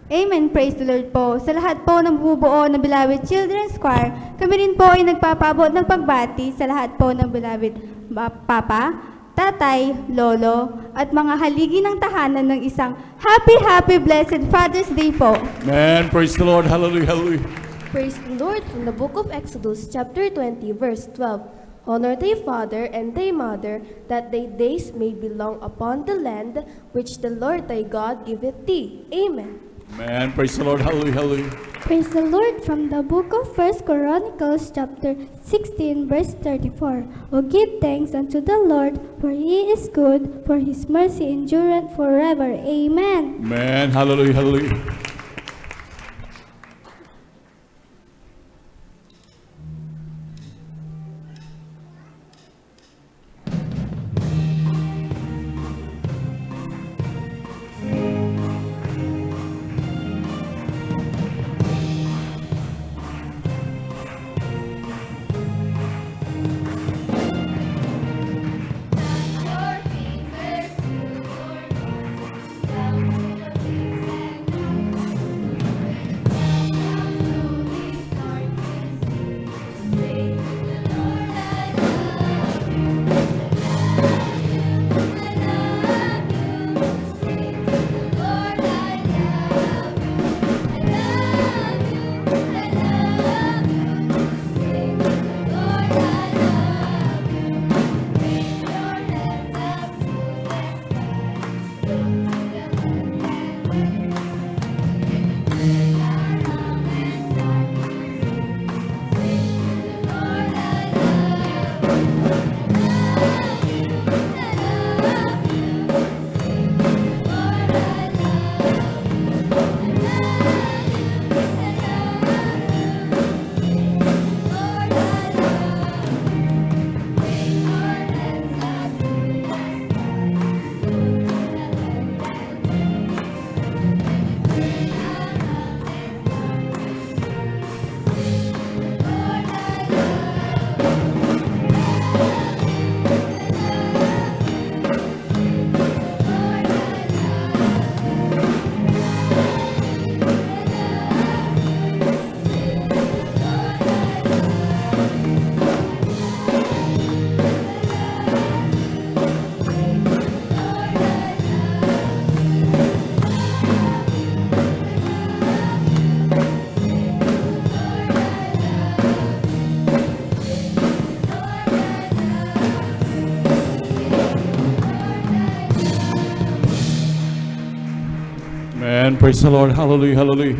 Amen. Praise the Lord po. Sa lahat po ng bubuo ng Beloved Children's Choir, kami rin po ay nagpapaabot ng pagbati sa lahat po ng Beloved Papa, Tatay, Lolo, at mga haligi ng tahanan ng isang happy, blessed Father's Day po. Amen. Praise the Lord. Hallelujah, hallelujah. Praise the Lord from the book of Exodus, chapter 20, verse 12. Honor thy father and thy mother, that thy days may be long upon the land which the Lord thy God giveth thee. Amen. Amen. Praise the Lord. Hallelujah, hallelujah. Praise the Lord from the book of 1 Chronicles chapter 16 verse 34. O give thanks unto the Lord, for he is good, for his mercy endureth forever. Amen. Amen. Hallelujah, hallelujah. Amen. Praise the Lord. Hallelujah, hallelujah.